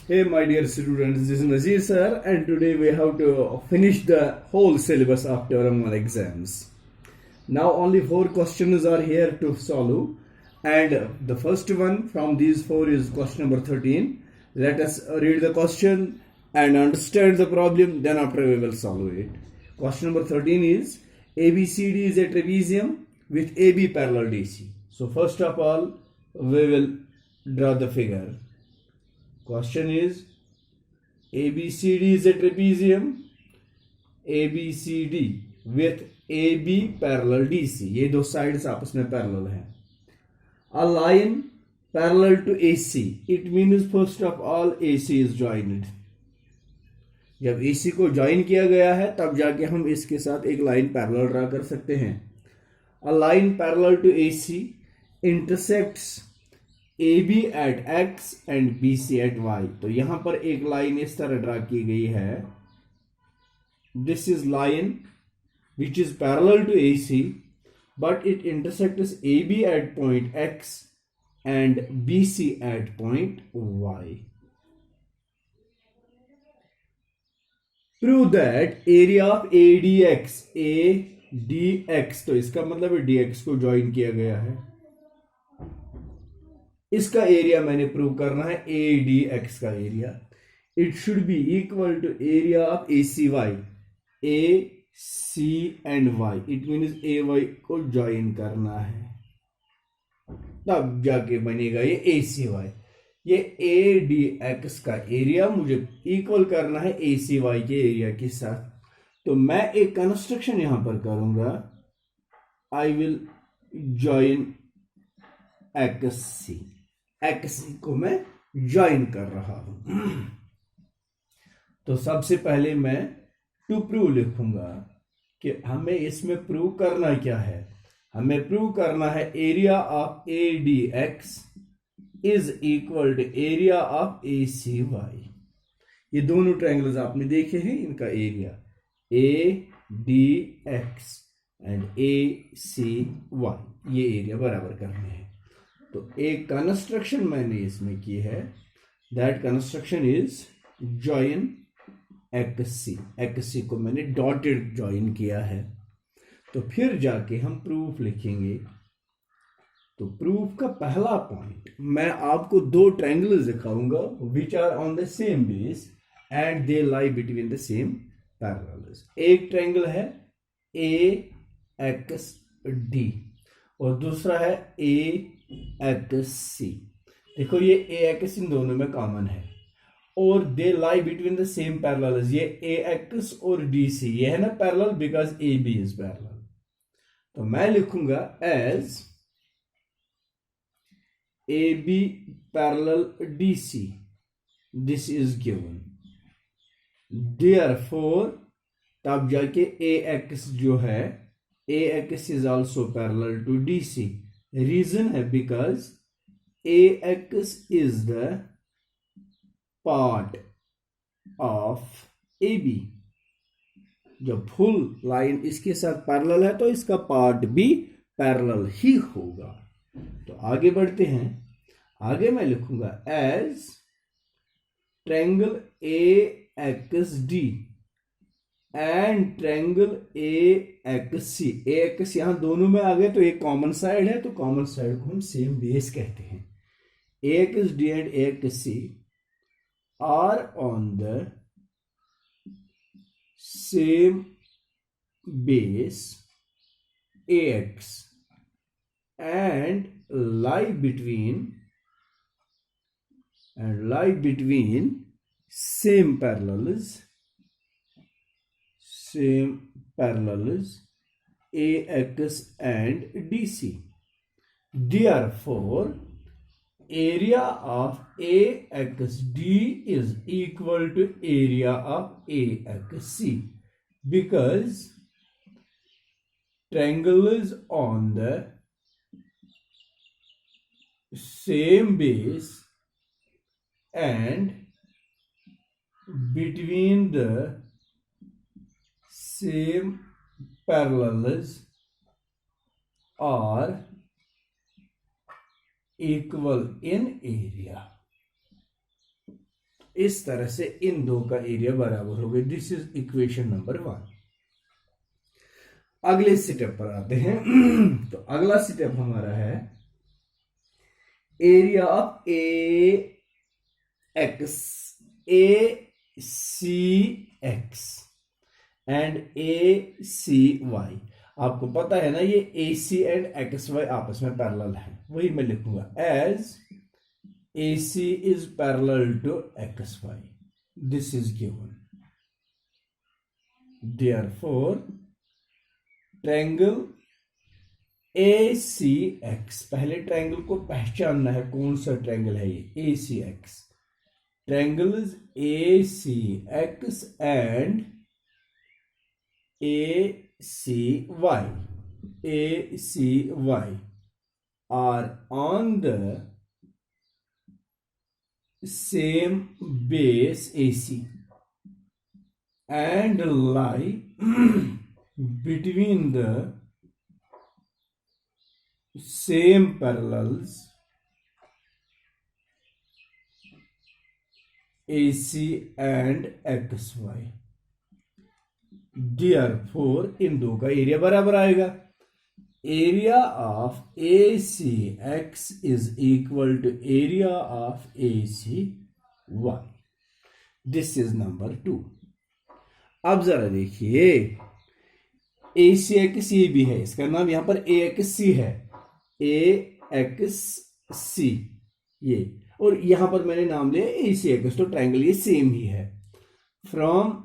Hey, my dear students, this is Nazir sir, and today we have to finish the whole syllabus of term 1 exams. Now, only 4 questions are here to solve, and the first one from these 4 is question number 13. Let us read the question and understand the problem, then, after, we will solve it. Question number 13 is ABCD is a trapezium with AB parallel DC. So, first of all, we will draw the figure. Question is ABCD is a trapezium, ABCD with AB parallel DC. ये दो sides आपस में parallel हैं. A line parallel to AC. It means first of all AC is joined. जब AC को join किया गया है तब जाके हम इसके साथ एक line parallel ड्रा कर सकते हैं. A line parallel to AC intersects AB at X and BC at Y. तो यहां पर एक लाइन इस तरह ड्रा की गई है. This is line which is parallel to AC, but it intersects AB at point X and BC at point Y. Prove that area of ADX, ADX, तो इसका मतलब है DX को ज्वाइन किया गया है. इसका एरिया मैंने प्रूव करना है ADX का area. It should be equal to area of ACY, AC and Y. It means AY को ज्वाइन करना है तब जाके बनेगा ये ACY. ये ADX का एरिया मुझे इक्वल करना है ACY के एरिया के साथ. तो मैं एक कंस्ट्रक्शन यहां पर करूंगा. आई विल ज्वाइन XC को मैं ज्वाइन कर रहा हूं. तो सबसे पहले मैं टू प्रूव लिखूंगा कि हमें इसमें प्रूव करना क्या है. हमें प्रूव करना है area of ADX is equal to area of ACY. ये दोनों ट्रायंगल्स आपने देखे हैं, इनका एरिया ADX एंड ACY, ये एरिया बराबर करने हैं. तो एक कंस्ट्रक्शन मैंने इसमें की है. That construction is join XC को मैंने डॉटेड जॉइन किया है. तो फिर जाके हम प्रूफ लिखेंगे. तो प्रूफ का पहला पॉइंट, मैं आपको दो ट्रायंगल्स दिखाऊंगा which are on the same base and they lie between the same parallels. एक ट्रायंगल है AXD और दूसरा है AXC. देखो ये AX इन दोनों में कॉमन है और they lie between the same parallels. ये AX और DC ये है ना parallel because AB is parallel. तो मैं लिखूंगा as AB parallel DC. This is given. Therefore तब जाके AX जो है AX is also parallel to DC. Reason है because AX is the part of AB. जब फुल लाइन इसके साथ पैरेलल है तो इसका पार्ट भी पैरेलल ही होगा. तो आगे बढ़ते हैं. आगे मैं लिखूंगा as triangle AXD and triangle AXC. AX यहां दोनों में आ गए तो एक कॉमन साइड है, तो कॉमन साइड को हम सेम बेस कहते हैं. AXD and AXC are on the same base AX and lie between same parallels AX and DC. Therefore area of AXD is equal to area of AXC because triangle is on the same base and between the same parallels are equal in area. इस तरह से इन दो का area बराबर हो गया। This is equation number 1। अगले step पर आते हैं। तो अगला स्टेप हमारा है area of A C X and A C Y. आपको पता है ना ये A C and X Y आपस में पैरेलल है, वही मैं लिखूंगा as A C is parallel to X Y, this is given. Therefore triangle A C X, पहले ट्रायंगल को पहचानना है कौन सा ट्रायंगल है ये, A C X. Triangle is A C X and ACY are on the same base AC and lie between the same parallels AC and XY। Therefore इन दो का एरिया बराबर आएगा। Area of A C X is equal to area of A C Y. This is number 2। अब जरा देखिए ए C x ये भी है, इसका नाम यहां पर ए एक्स सी है, ए एक्स सी ये, और यहां पर मैंने नाम लिया ए सी एक्स, तो ट्रायंगल ये सेम ही है। From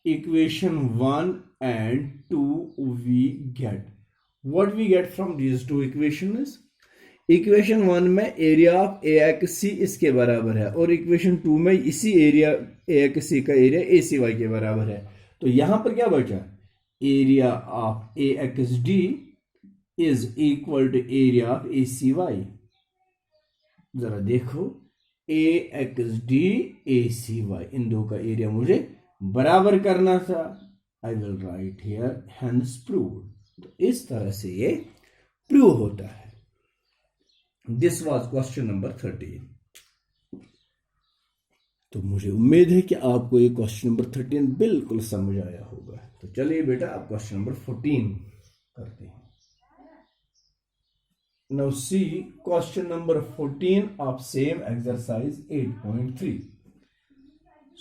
equation 1 and 2 we get what we get from these two equations। Equation 1 में एरिया ऑफ ए एक्स सी इसके बराबर है, और इक्वेशन 2 में इसी एरिया ए एक्स सी का एरिया ए सी वाई के बराबर है। तो यहां पर क्या बचा, area of A X D is equal to area of A C Y. जरा देखो A X D A C Y, इन दो का एरिया मुझे बराबर करना था। I will write here hence proved. तो इस तरह से ये प्रूव होता है। This was question number 13। तो मुझे उम्मीद है कि आपको ये क्वेश्चन नंबर 13 बिल्कुल समझ आया होगा। तो चलिए बेटा अब क्वेश्चन नंबर 14 करते हैं। Now see question number 14 of same exercise 8.3।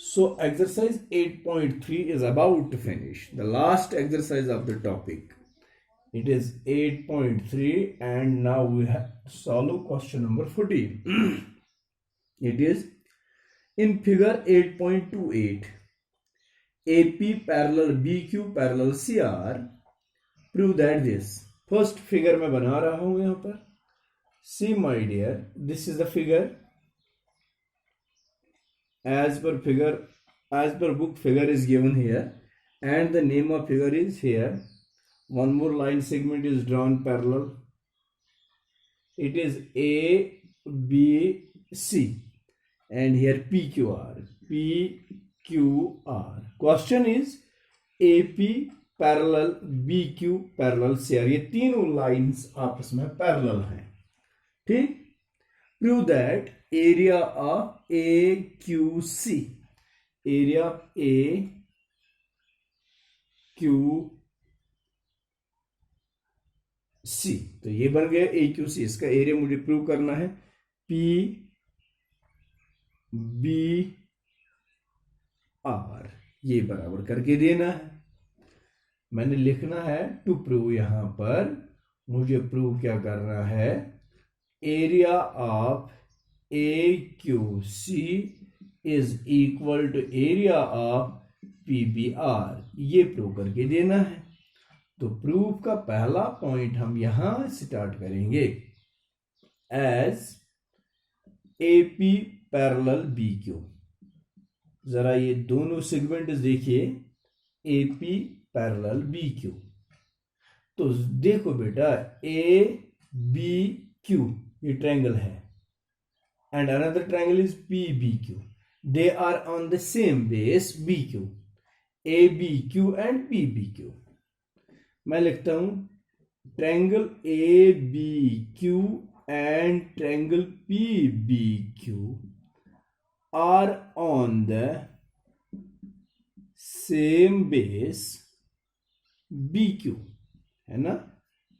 So exercise 8.3 is about to finish, the last exercise of the topic. It is 8.3 and now we have to solve question number 14. It is in figure 8.28, AP parallel BQ parallel CR, prove that this। first figure मैं बना रहा हूं यहां पर। See my dear, this is the figure as per book figure is given here and the name of figure is here। one more line segment is drawn parallel, it is ABC and here PQR। question is AP parallel BQ parallel CR, ये तीनों lines आपस में parallel हैं, ठीक। prove that area of AQC, area of AQC, तो ये बन गया AQC। इसका एरिया मुझे प्रूव करना है PBR, ये बराबर करके देना है। मैंने लिखना है टू प्रूव, यहां पर मुझे प्रूव क्या करना है, area of AQC is equal to area of PBR, ये प्रूव करके देना है। तो प्रूफ का पहला पॉइंट हम यहां स्टार्ट करेंगे एज AP पैरेलल BQ। जरा ये दोनों सेगमेंट देखिए, AP पैरेलल BQ। तो देखो बेटा ABQ ये ट्रायंगल है and another triangle is PBQ, they are on the same base BQ, ABQ and PBQ। मैं लिखता हूं triangle ABQ and triangle PBQ are on the same base BQ, है ना,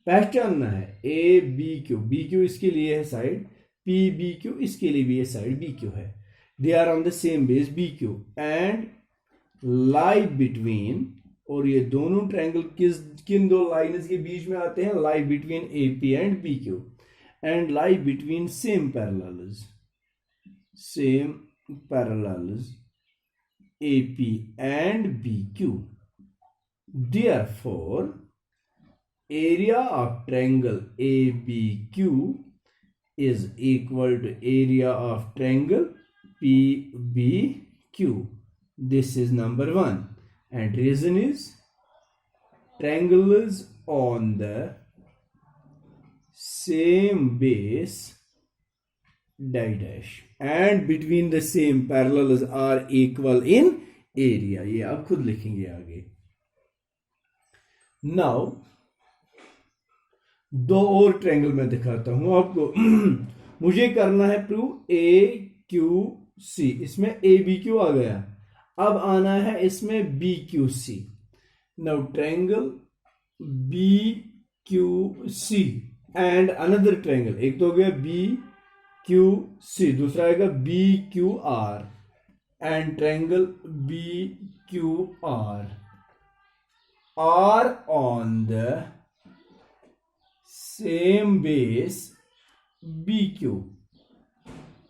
पहचानना है A B Q, B Q इसके लिए है साइड, पी बी क्यू इसके लिए भी ये साइड बी क्यू है, they are on the same base B Q and lie between, और ये दोनों ट्रायंगल किन दो लाइन्स के बीच में आते हैं, lie between A P and B Q and lie between same parallels A P and B Q, therefore area of triangle ABQ is equal to area of triangle PBQ. This is number 1, and reason is triangles on the same base dash and between the same parallels are equal in area. ये आप खुद लिखेंगे आगे. Now दो और triangle मैं दिखाता हूं आपको. मुझे करना है प्रूव ए क्यू सी, इसमें ए बी क्यू आ गया, अब आना है इसमें B Q C. Now triangle B Q C and another triangle, एक तो हो गया बी क्यू सी, दूसरा आएगा B Q R and triangle B Q R are on the same base BQ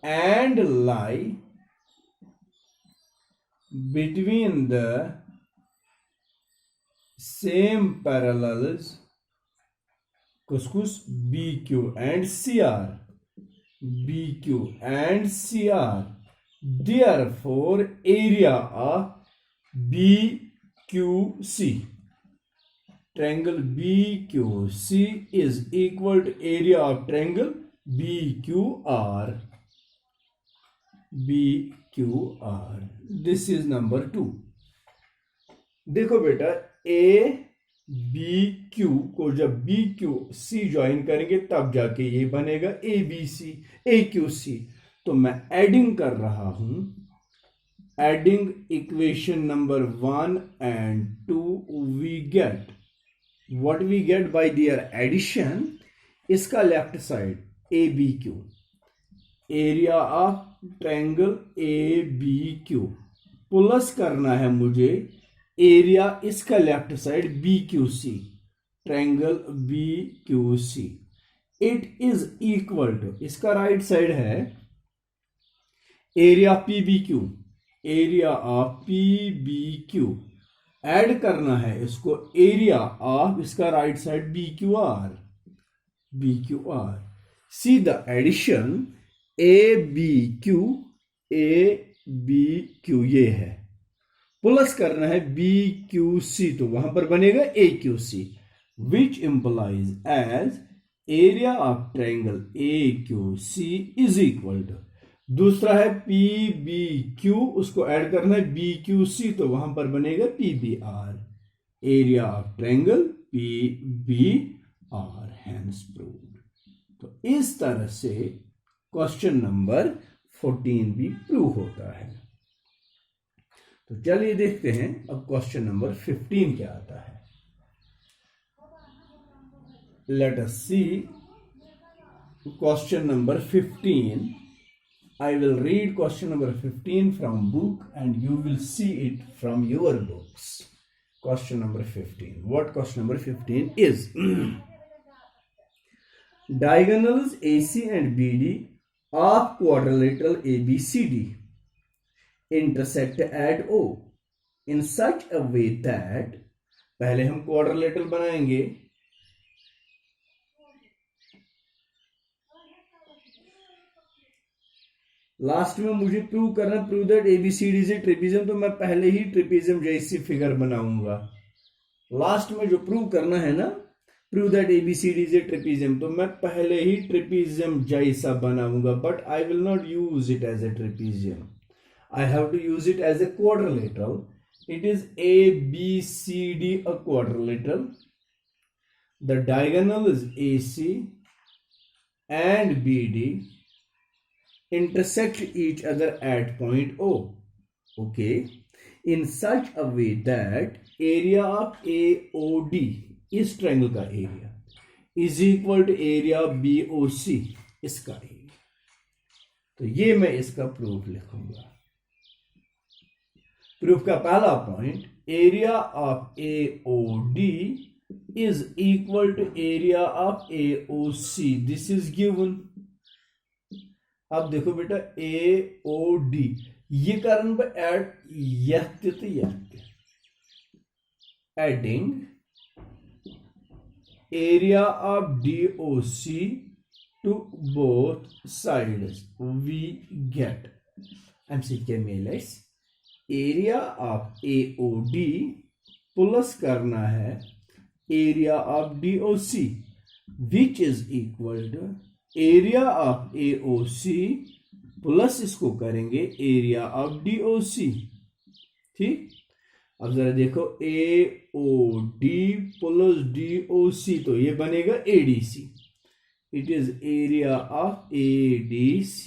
and lie between the same parallels BQ and CR, BQ and CR. Therefore area of BQC, triangle BQC is equal to area of triangle BQR. This is number 2. देखो बेटा ए B Q को जब B Q C join करेंगे तब जाके ये बनेगा ए B सी ए Q C. तो मैं एडिंग कर रहा हूं, adding equation number 1 and 2 we get what we get by their addition. इसका left side A B Q, area of triangle A B Q, plus करना है मुझे एरिया इसका left side B Q C, triangle B Q C. It is equal to, इसका right side है area P B Q, area of P B Q, add करना है इसको area of इसका right side B Q R. See the addition A B Q ये है, plus करना है बी क्यू सी, तो वहां पर बनेगा A Q C, which implies as area of triangle A Q C is equal to, दूसरा है पी बी क्यू, उसको ऐड करना है बी क्यू सी, तो वहां पर बनेगा P B R, area of triangle P B R. Hence proved. तो इस तरह से क्वेश्चन नंबर 14 भी प्रूव होता है. तो चलिए देखते हैं अब क्वेश्चन नंबर 15 क्या आता है. Let us see question number 15. I will read question number 15 from book and you will see it from your books. Question number 15. What question number 15 is? Diagonals AC and BD of quadrilateral ABCD intersect at O in such a way that, पहले हम quadrilateral बनाएंगे, last में मुझे prove करना, prove that ABCD is a trapezium, तो मैं पहले ही ट्रेपीजियम जैसी फिगर बनाऊंगा. लास्ट में जो प्रूव करना है ना, prove that ABCD is a trapezium, तो मैं पहले ही ट्रेपीजियम जैसा बनाऊंगा, but I will not use it as a trapezium, I have to use it as a quadrilateral. It is A B C D a quadrilateral. The diagonal is A C and B D intersect each other at point O. Okay, in such a way that area of AOD, इस triangle का area, is equal to area BOC, इसका area. तो ये मैं इसका proof लिखूंगा. Proof का पहला point, area of AOD is equal to area of AOC. This is given. अब देखो बेटा, AOD ये करन बह ऐड यह adding area of DOC to both sides, we get, I'm saying let's area of AOD plus करना है area of DOC, which is equal to area of AOC plus इसको करेंगे एरिया ऑफ DOC. ठीक, अब जरा देखो, AOD plus DOC तो ये बनेगा ADC. It is area of ADC,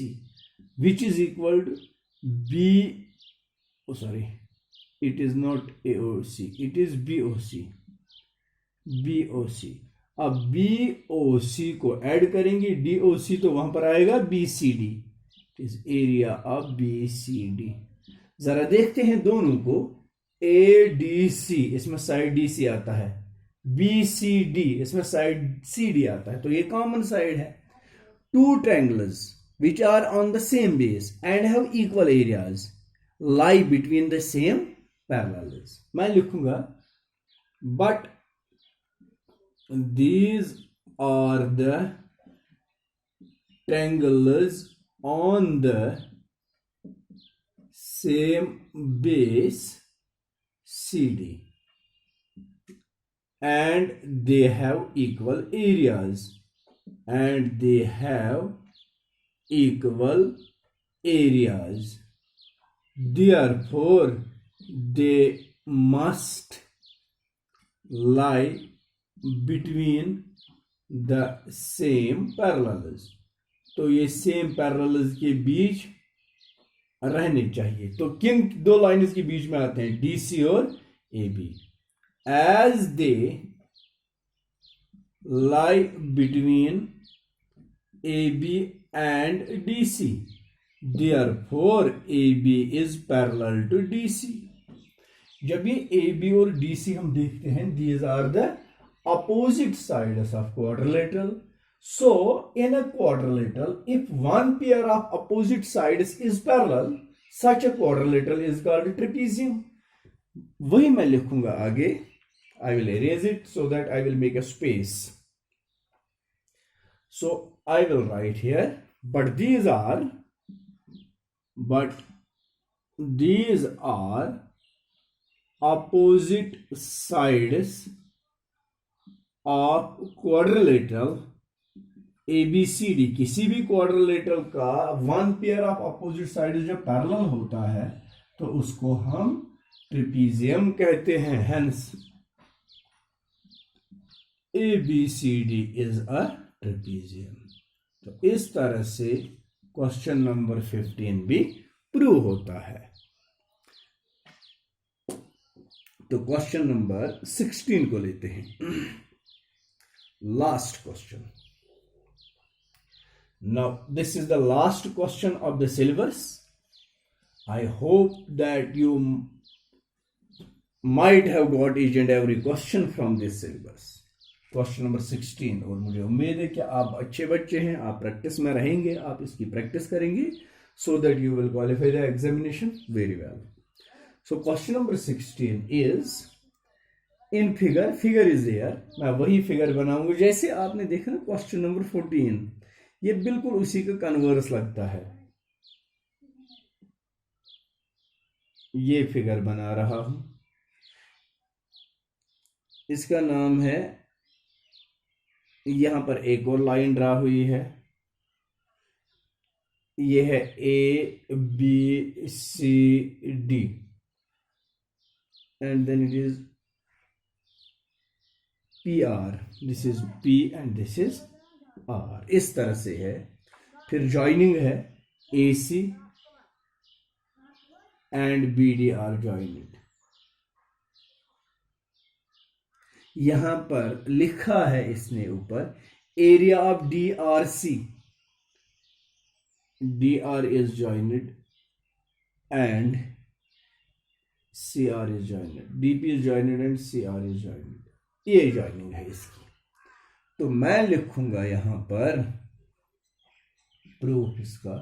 which is equal to it is not AOC, it is BOC. अब BOC को ऐड करेंगे, DOC तो वहां पर आएगा BCD. It is area of BCD. जरा देखते हैं दोनों को. ADC इसमें साइड DC आता है, BCD इसमें साइड CD आता है, तो ये कॉमन साइड है. Two triangles which are on the same base and have equal areas lie between the same parallels. मैं लिखूंगा, but these are the triangles on the same base CD and they have equal areas therefore they must lie between the same parallels. तो ये same parallels के बीच रहने चाहिए. तो किन दो लाइन्स के बीच में आते हैं? DC और AB. As they lie between AB and DC, therefore AB is parallel to DC. जब ये AB और DC हम देखते हैं, these are the opposite sides of quadrilateral. So in a quadrilateral, if one pair of opposite sides is parallel, such a quadrilateral is called trapezium. वही मैं लिखूंगा आगे. I will erase it so that I will make a space. So I will write here, but these are opposite sides of quadrilateral ABCD. किसी भी quadrilateral का one pair of opposite side जब parallel होता है तो उसको हम trapezium कहते हैं. Hence ABCD is a trapezium. तो इस तरह से क्वेश्चन नंबर 15 भी प्रूव होता है. तो क्वेश्चन नंबर 16 को लेते हैं. Last question. Now this is the last question of the syllabus. I hope that you might have got each and every question from this syllabus. Question number 16. और मुझे उम्मीद है कि आप अच्छे बच्चे हैं, आप प्रैक्टिस में रहेंगे, आप इसकी प्रैक्टिस करेंगे so that you will qualify the examination very well. So question number 16 is in figure is there. मैं वही फिगर बनाऊंगा जैसे आपने देखा ना क्वेश्चन नंबर 14. ये बिल्कुल उसी का कन्वर्स लगता है. ये फिगर बना रहा हूं, इसका नाम है, यहां पर एक और लाइन ड्रा हुई है. ये है ABCD and then it is PR. This is P and this is R. इस तरह से है. फिर जॉइनिंग है, AC and BD are joined. यहां पर लिखा है इसने ऊपर area of DRC. DR is joined and CR is joined. DP is joined and CR is joined. ये joining है इसकी. तो मैं लिखूंगा यहां पर प्रूफ. इसका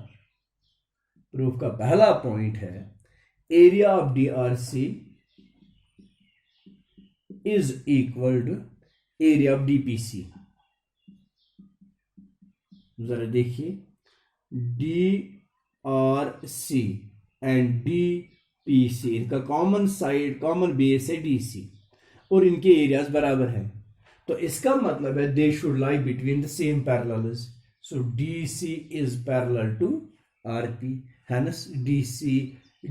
प्रूफ का पहला पॉइंट है area of DRC is equal to area of DPC. जरा देखिए DRC एंड DPC इनका कॉमन साइड कॉमन बेस है DC और इनके एरियाज बराबर हैं. तो इसका मतलब है they should lie between the same parallels. So DC is parallel to RP. Hence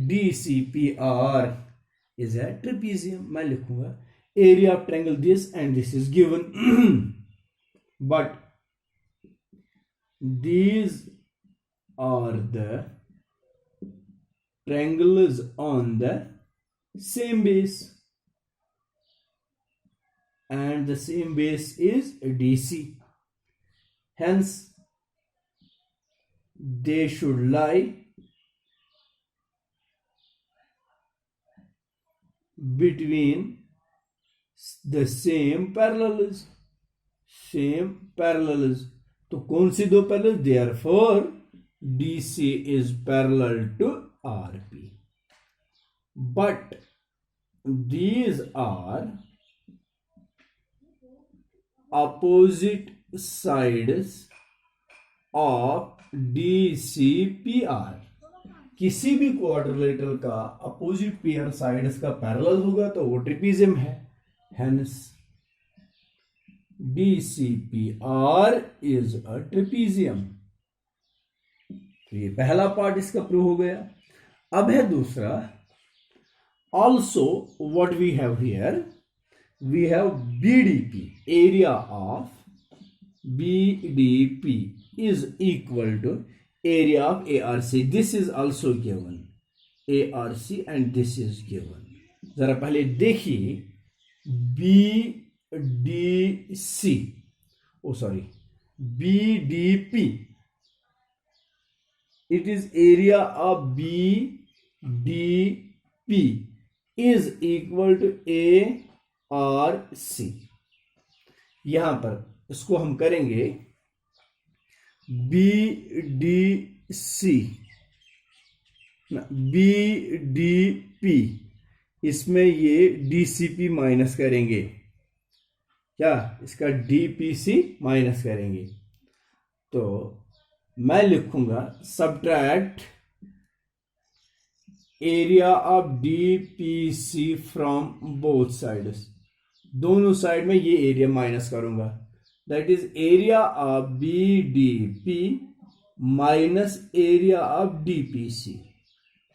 DCPR is a trapezium. मैं लिखूंगा area of triangle this and this is given but these are the triangles on the same base and the same base is DC. Hence they should lie between the same parallels. तो कौन सी दो parallel? Therefore DC is parallel to RP. But these are opposite sides of DCPR. किसी भी quadrilateral का opposite pair sides का parallel होगा तो वो ट्रेपेजियम है. Hence DCPR is a trapezium. तो ये पहला पार्ट इसका प्रूव हो गया. अब है दूसरा. Also what we have here, we have BDP. Area of BDP is equal to area of ARC. This is also given ARC and this is given. जरा पहले देखिए BDC, BDP. It is area of BDP is equal to ARC. यहां पर इसको हम करेंगे BDP. इसमें ये DCP माइनस करेंगे. क्या? इसका DPC माइनस करेंगे. तो मैं लिखूंगा subtract area of DPC from both sides. दोनों साइड में ये एरिया माइनस करूंगा. That is area of BDP minus area of DPC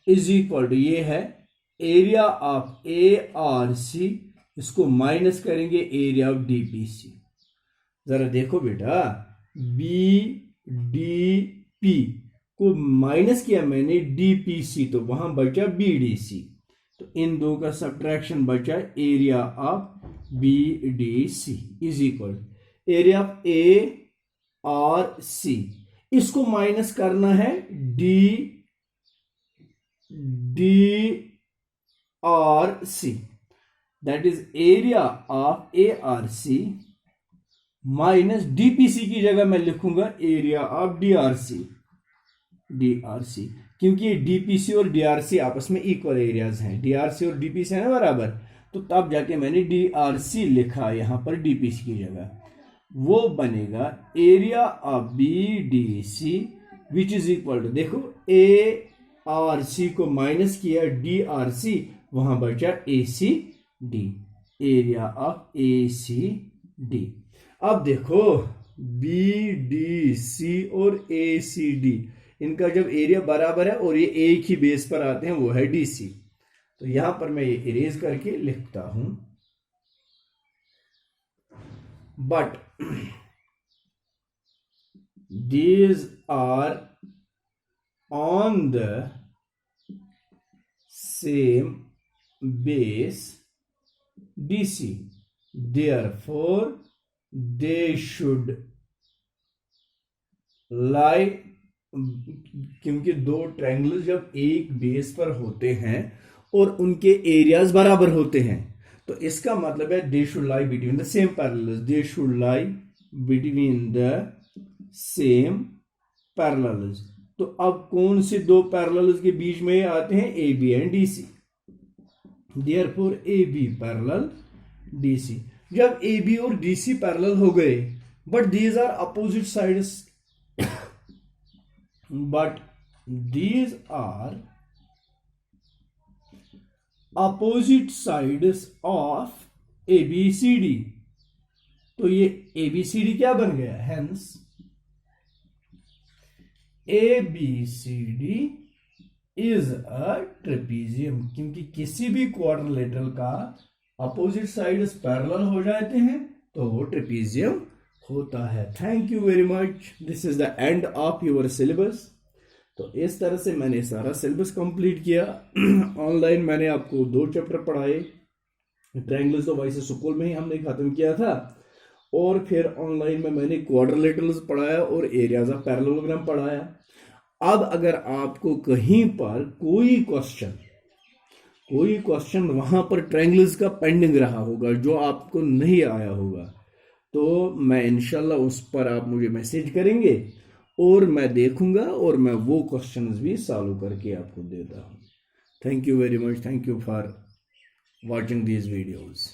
is equal to ये है एरिया ऑफ ARC. इसको माइनस करेंगे एरिया ऑफ DPC. जरा देखो बेटा BDP को माइनस किया मैंने DPC तो वहां बचा BDC. तो इन दो का सब्ट्रैक्शन बचा area of BDC is equal area of ARC. इसको माइनस करना है DRC. That is area of ARC minus DPC की जगह मैं लिखूंगा एरिया ऑफ DRC. क्योंकि ये DPC और DRC आपस में इक्वल एरियाज हैं. DRC और DPC है ना बराबर. तो तब जाके मैंने DRC लिखा यहां पर DPC की जगह. वो बनेगा area of BDC which is equal to देखो ARC को माइनस किया DRC वहां बचा ACD. Area of ACD. अब देखो BDC और ACD इनका जब एरिया बराबर है और ये एक ही बेस पर आते हैं वो है DC. तो यहां पर मैं ये इरेज करके लिखता हूं. But these are on the same base DC. Therefore, they should lie, क्योंकि दो ट्रायंगल जब एक बेस पर होते हैं और उनके एरियाज बराबर होते हैं, तो इसका मतलब है they should lie between the same parallels. They should lie between the same parallels. तो अब कौन से दो पैरेलल्स के बीच में आते हैं? A B and D C. Therefore A B parallel D C. जब ए बी और डी सी पैरेलल हो गए, but these are opposite sides, but these are opposite sides of ABCD. तो ये ABCD क्या बन गया? Hence ABCD is a trapezium, क्योंकि किसी भी क्वाड्रिलेटरल का अपोजिट साइड्स पैरेलल हो जाते हैं तो वो ट्रेपीजियम होता है. Thank you very much. This is the end of your syllabus. तो इस तरह से मैंने सारा सिलेबस कंप्लीट किया. ऑनलाइन मैंने आपको 2 चैप्टर पढ़ाए. ट्रायंगल्स तो वैसे स्कूल में ही हमने खत्म किया था, और फिर ऑनलाइन में मैंने क्वाड्रिलेटरल्स पढ़ाया और एरियाज ऑफ पैरेललोग्राम पढ़ाया. अब अगर आपको कहीं पर कोई क्वेश्चन वहां पर ट्रायंगल्स का पेंडिंग रहा होगा जो आपको नहीं आया होगा, तो मैं इंशाल्लाह उस पर आप मुझे मैसेज करेंगे और मैं देखूंगा और मैं वो क्वेश्चंस भी सॉल्व करके आपको देता हूँ. Thank you very much. Thank you for watching these videos.